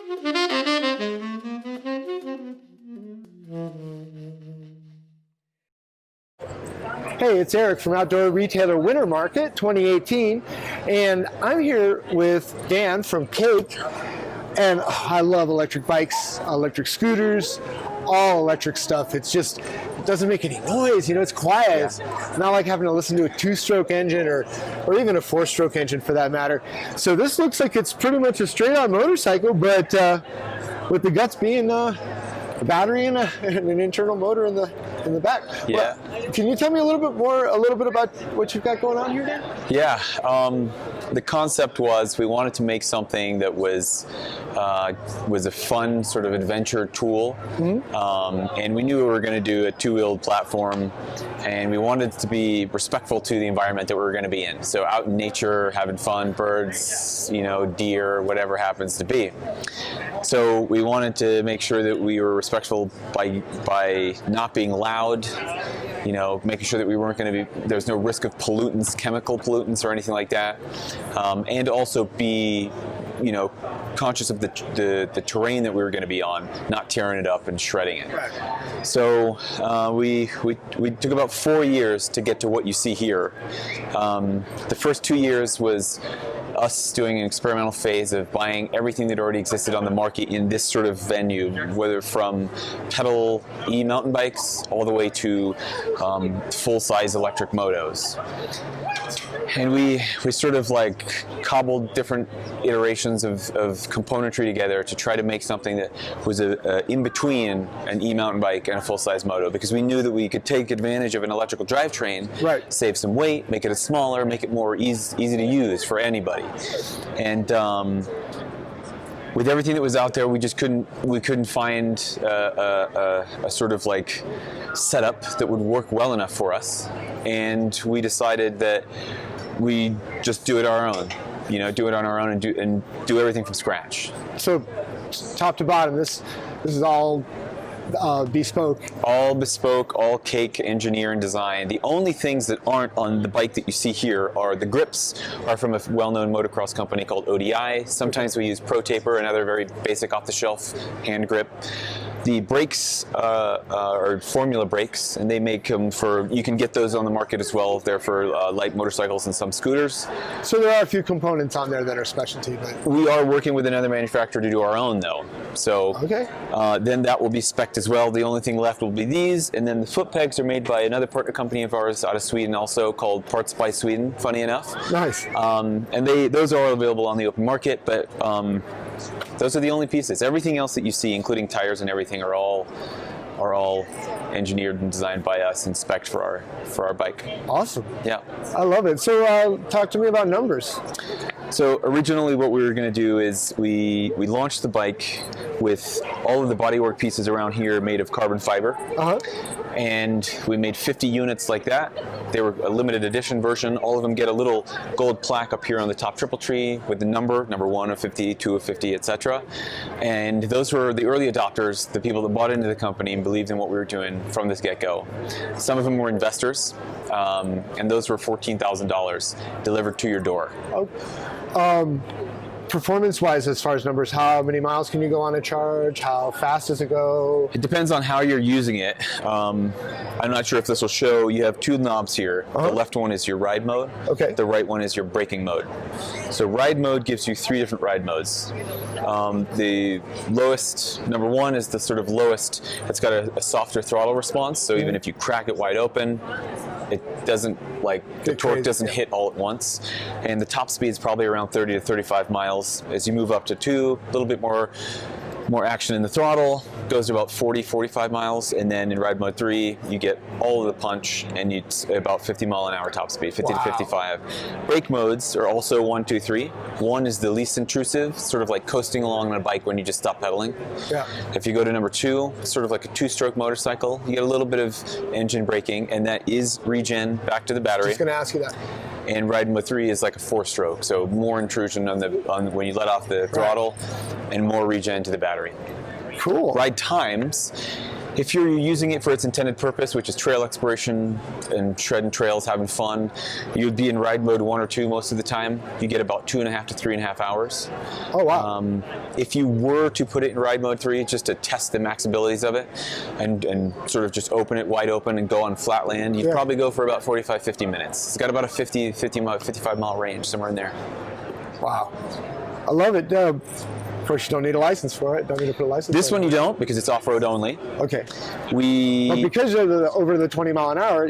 Hey, it's Eric from Outdoor Retailer Winter Market 2018, and I'm here with Dan from Cake, and I love electric bikes, electric scooters, all electric stuff. It doesn't make any noise, it's quiet. Yeah. It's not like having to listen to a two-stroke engine or even a four-stroke engine for that matter. So this looks like it's pretty much a straight-on motorcycle, but with the guts being a battery and an internal motor in the back. Yeah. Well, can you tell me a little bit about what you've got going on here, Dan? Yeah. The concept was we wanted to make something that was a fun sort of adventure tool, and we knew we were going to do a two-wheeled platform, and we wanted to be respectful to the environment that we were going to be in. So out in nature, having fun, birds, deer, whatever happens to be. So we wanted to make sure that we were respectful by not being loud, making sure that we weren't going to be, there's no risk of pollutants, chemical pollutants or anything like that, and also be, conscious of the terrain that we were going to be on, not tearing it up and shredding it. Right. So we took about 4 years to get to what you see here. The first 2 years was us doing an experimental phase of buying everything that already existed on the market in this sort of venue, whether from pedal e-mountain bikes all the way to full-size electric motos. And we sort of like cobbled different iterations of componentry together to try to make something that was in between an e-mountain bike and a full-size moto, because we knew that we could take advantage of an electrical drivetrain, right, save some weight, make it smaller, make it more easy to use for anybody. And with everything that was out there, we couldn't find a sort of like setup that would work well enough for us, and we decided that we just do it our own, do it on our own and do everything from scratch. So, top to bottom, this is all bespoke. All bespoke, all Cake engineer and design. The only things that aren't on the bike that you see here are the grips are from a well-known motocross company called ODI. Sometimes we use Pro Taper, another very basic off-the-shelf hand grip. The brakes are formula brakes, and they make them you can get those on the market as well. They're for light motorcycles and some scooters. So there are a few components on there that are specialty. But we are working with another manufacturer to do our own, though. So okay. Then that will be spec'd as well. The only thing left will be these, and then the foot pegs are made by another partner company of ours out of Sweden, also called Parts by Sweden, funny enough. Nice. And those are all available on the open market, but those are the only pieces. Everything else that you see, including tires and everything, are all engineered and designed by us and spec'd for our bike. Awesome. Yeah. I love it. So talk to me about numbers. So originally what we were going to do is we launched the bike with all of the bodywork pieces around here made of carbon fiber. Uh-huh. And we made 50 units like that. They were a limited edition version. All of them get a little gold plaque up here on the top triple tree with the number 1 of 50, 2 of 50, etc. And those were the early adopters, the people that bought into the company and believed in what we were doing from this get-go. Some of them were investors, and those were $14,000 delivered to your door. Performance-wise, as far as numbers, how many miles can you go on a charge? How fast does it go? It depends on how you're using it. I'm not sure if this will show. You have two knobs here. Uh-huh. The left one is your ride mode. Okay. The right one is your braking mode. So ride mode gives you 3 different ride modes. The lowest, number 1, is the sort of lowest. It's got a softer throttle response, so even if you crack it wide open, it doesn't, the torque doesn't hit all at once. And the top speed is probably around 30 to 35 miles. As you move up to 2, a little bit more action in the throttle, goes to about 40, 45 miles. And then in ride mode 3, you get all of the punch, and it's about 50 mile an hour top speed, 50 to 55. Brake modes are also 1, 2, 3. 1 is the least intrusive, sort of like coasting along on a bike when you just stop pedaling. Yeah. If you go to number 2, sort of like a 2-stroke motorcycle, you get a little bit of engine braking, and that is regen back to the battery. Just going to ask you that. And ride mode 3 is like a 4-stroke, so more intrusion on when you let off the throttle, and more regen to the battery. Cool. Ride times If you're using it for its intended purpose, which is trail exploration and shredding trails, having fun, you'd be in ride mode 1 or 2 most of the time. You get about 2.5 to 3.5 hours. Oh, wow. If you were to put it in ride mode 3, just to test the max abilities of it, and sort of just open it wide open and go on flat land, you'd probably go for about 45, 50 minutes. It's got about a 55 mile range, somewhere in there. Wow. I love it. Of course, you don't need a license for it. Don't need to put a license. This one you don't, because it's off-road only. Okay. But We because of the over the 20 mile an hour,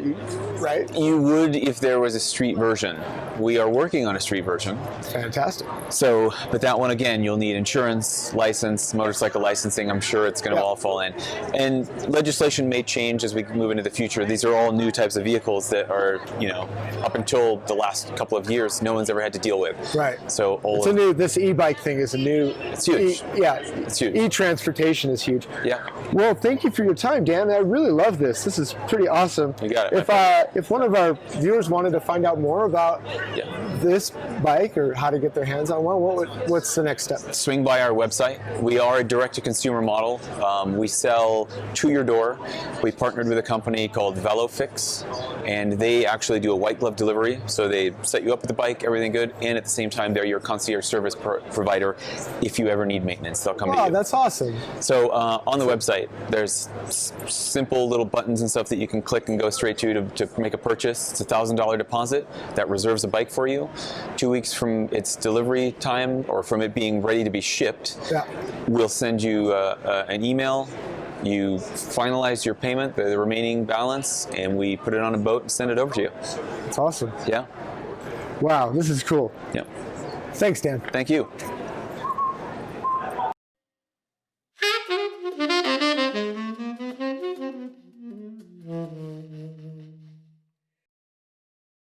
right? You would if there was a street version. We are working on a street version. Fantastic. So, but that one again, you'll need insurance, license, motorcycle licensing. I'm sure it's going to all fall in. And legislation may change as we move into the future. These are all new types of vehicles that are, you know, up until the last couple of years, no one's ever had to deal with. Right. So all It's of, a new. This e-bike thing is a new. It's huge. It's huge. E-transportation is huge. Yeah. Well, thank you for your time, Dan. I really love this. This is pretty awesome. You got it. If one of our viewers wanted to find out more about this bike or how to get their hands on one, what's the next step? Swing by our website. We are a direct-to-consumer model. We sell to your door. We partnered with a company called VeloFix, and they actually do a white glove delivery. So they set you up with the bike, everything good, and at the same time, they're your concierge service provider. If you ever need maintenance, they'll come to you. Oh, that's awesome. So on the website, there's simple little buttons and stuff that you can click and go straight to make a purchase. It's a $1,000 deposit that reserves a bike for you. 2 weeks from its delivery time or from it being ready to be shipped, we'll send you an email. You finalize your payment, the remaining balance, and we put it on a boat and send it over to you. That's awesome. Yeah. Wow, this is cool. Yeah. Thanks, Dan. Thank you.